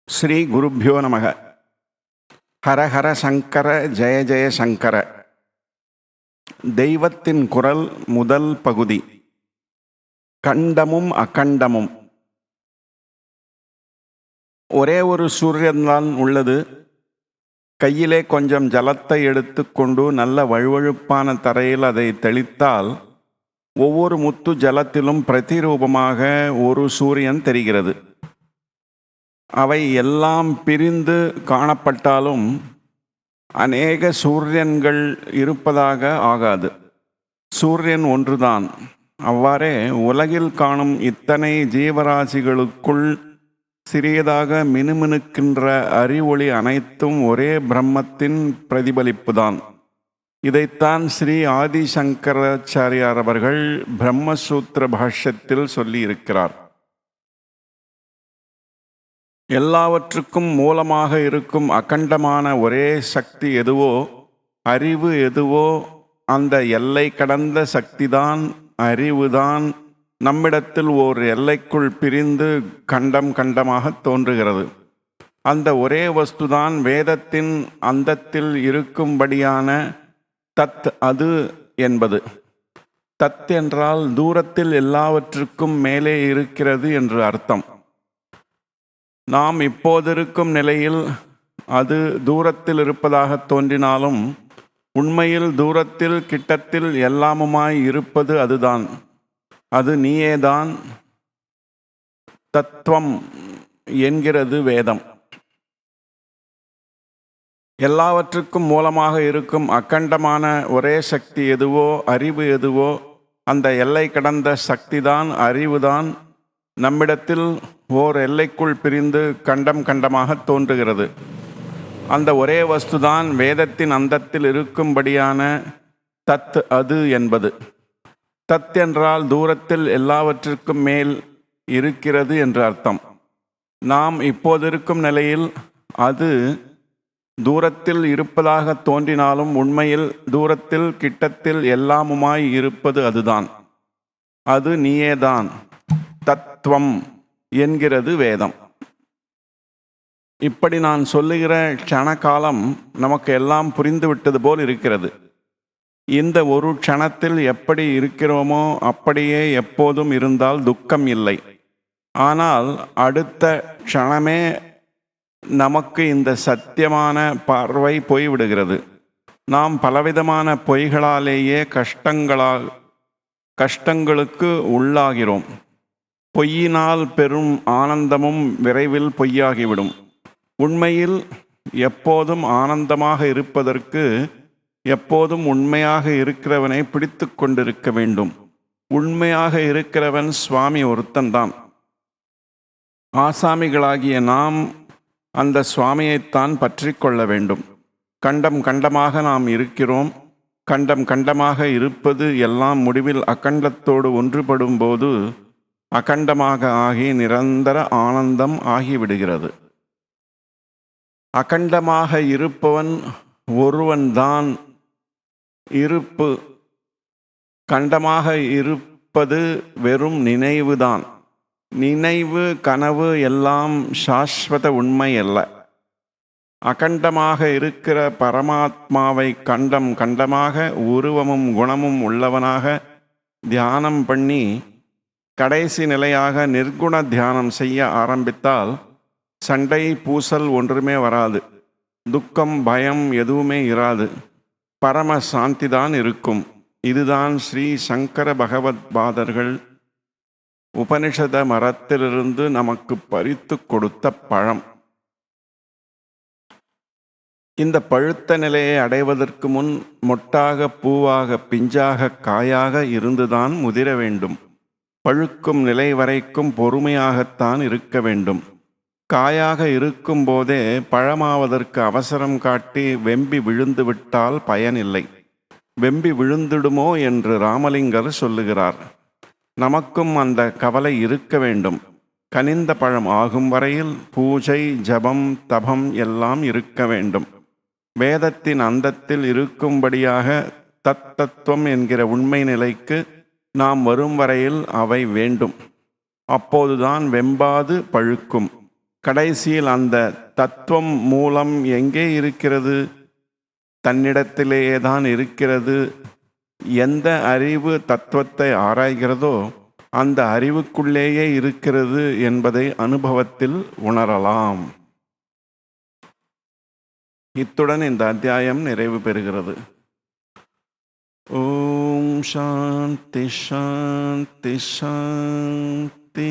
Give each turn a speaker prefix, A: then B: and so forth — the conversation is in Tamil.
A: ஸ்ரீ குருப்யோ நமக. ஹரஹர சங்கர ஜெய ஜெய சங்கர. தெய்வத்தின் குரல் முதல் பகுதி. கண்டமும் அகண்டமும். ஒரே ஒரு சூரியன்தான் உள்ளது. கையிலே கொஞ்சம் ஜலத்தை எடுத்து கொண்டு நல்ல வழுவழுப்பான தரையில் அதை தெளித்தால் ஒவ்வொரு முத்து ஜலத்திலும் பிரதிரூபமாக ஒரு சூரியன் தெரிகிறது. அவை எல்லாம் பிரிந்து காணப்பட்டாலும் அநேக சூரியன்கள் இருப்பதாக ஆகாது. சூரியன் ஒன்றுதான். அவ்வாறே உலகில் காணும் இத்தனை ஜீவராசிகளுக்குள் சிறியதாக மினுமினுக்கின்ற அறிவொளி அனைத்தும் ஒரே பிரம்மத்தின் பிரதிபலிப்புதான். இதைத்தான் ஸ்ரீ ஆதிசங்கராச்சாரியார் அவர்கள் பிரம்மசூத்திர பாஷ்யத்தில் சொல்லியிருக்கிறார். எல்லாவற்றுக்கும் மூலமாக இருக்கும் அகண்டமான ஒரே சக்தி எதுவோ, அறிவு எதுவோ, அந்த எல்லை கடந்த சக்திதான், அறிவுதான் நம்மிடத்தில் ஓர் எல்லைக்குள் பிரிந்து கண்டம் கண்டமாக தோன்றுகிறது. அந்த ஒரே வஸ்துதான் வேதத்தின் அந்தத்தில் இருக்கும்படியான தத் அது என்பது. தத் என்றால் தூரத்தில் எல்லாவற்றுக்கும் மேலே இருக்கிறது என்று அர்த்தம். நாம் இப்போதிருக்கும் நிலையில் அது தூரத்தில் இருப்பதாக தோன்றினாலும் உண்மையில் தூரத்தில் கிட்டத்தில் எல்லாமுமாய் இருப்பது அதுதான். அது நீயேதான். தத்துவம் என்கிறது வேதம். எல்லாவற்றுக்கும் மூலமாக இருக்கும் அகண்டமான ஒரே சக்தி எதுவோ, அறிவு எதுவோ, அந்த எல்லை கடந்த சக்திதான், அறிவுதான் நம்மிடத்தில் ஓர் எல்லைக்குள் பிரிந்து கண்டம் கண்டமாக தோன்றுகிறது. அந்த ஒரே வஸ்துதான் வேதத்தின் அந்தத்தில் இருக்கும்படியான தத் அது என்பது. தத் என்றால் தூரத்தில் எல்லாவற்றிற்கும் மேல் இருக்கிறது என்று அர்த்தம். நாம் இப்போதிருக்கும் நிலையில் அது தூரத்தில் இருப்பதாக தோன்றினாலும் உண்மையில் தூரத்தில் கிட்டத்தில் எல்லாமுமாய் இருப்பது அதுதான். அது நீயேதான். தத்துவம் என்கிறது வேதம். இப்படி நான் சொல்லுகிற க்ஷணகாலம் நமக்கு எல்லாம் புரிந்துவிட்டது போல் இருக்கிறது. இந்த ஒரு க்ஷணத்தில் எப்படி இருக்கிறோமோ அப்படியே எப்போதும் இருந்தால் துக்கம் இல்லை. ஆனால் அடுத்த க்ஷணமே நமக்கு இந்த சத்தியமான பார்வை போய்விடுகிறது. நாம் பலவிதமான பொய்களாலேயே கஷ்டங்களுக்கு உள்ளாகிறோம். பொய்யினால் பெரும் ஆனந்தமும் விரைவில் பொய்யாகிவிடும். உண்மையில் எப்போதும் ஆனந்தமாக இருப்பதற்கு எப்போதும் உண்மையாக இருக்கிறவனை பிடித்து கொண்டிருக்க வேண்டும். உண்மையாக இருக்கிறவன் சுவாமி ஒருத்தன்தான். ஆசாமிகளாகிய நாம் அந்த சுவாமியைத்தான் பற்றி கொள்ள வேண்டும். கண்டம் கண்டமாக நாம் இருக்கிறோம். கண்டம் கண்டமாக இருப்பது எல்லாம் முடிவில் அகண்டத்தோடு ஒன்றுபடும் போது அகண்டமாக ஆகி நிரந்தர ஆனந்தம் ஆகிவிடுகிறது. அகண்டமாக இருப்பவன் ஒருவன்தான் இருப்பு. கண்டமாக இருப்பது வெறும் நினைவுதான். நினைவு, கனவு எல்லாம் சாஸ்வத உண்மை அல்ல. அகண்டமாக இருக்கிற பரமாத்மாவை கண்டம் கண்டமாக உருவமும் குணமும் உள்ளவனாக தியானம் பண்ணி கடைசி நிலையாக நிர்குண தியானம் செய்ய ஆரம்பித்தால் சண்டை பூசல் ஒன்றுமே வராது. துக்கம், பயம் எதுவுமே இராது. பரம சாந்தி தான் இருக்கும். இதுதான் ஸ்ரீ சங்கர பகவத் பாதர்கள் உபனிஷத மரத்திலிருந்து நமக்கு பறித்து கொடுத்த பழம். இந்த பழுத்த நிலையை அடைவதற்கு முன் மொட்டாக, பூவாக, பிஞ்சாக, காயாக இருந்துதான் முதிர வேண்டும். பழுக்கும் நிலை வரைக்கும் பொறுமையாகத்தான் இருக்க வேண்டும். காயாக இருக்கும் போதே பழமாவதற்கு அவசரம் காட்டி வெம்பி விழுந்து விட்டால் பயனில்லை. வெம்பி விழுந்துடுமோ என்று ராமலிங்கர் சொல்லுகிறார். நமக்கும் அந்த கவலை இருக்க வேண்டும். கனிந்த பழம் ஆகும் வரையில் பூஜை, ஜபம், தபம் எல்லாம் இருக்க வேண்டும். வேதத்தின் அந்தத்தில் இருக்கும்படியாக தத்துவம் என்கிற உண்மை நிலைக்கு நாம் வரும் வரையில் அவை வேண்டும். அப்போதுதான் வெம்பாது பழுக்கும். கடைசியில் அந்த தத்துவம் மூலம் எங்கே இருக்கிறது? தன்னிடத்திலேயே தான் இருக்கிறது. எந்த அறிவு தத்துவத்தை ஆராய்கிறதோ அந்த அறிவுக்குள்ளேயே இருக்கிறது என்பதை அனுபவத்தில் உணரலாம். இத்துடன் இந்த அத்தியாயம் நிறைவு பெறுகிறது. ஓம் சாந்தி சாந்தி சாந்தி.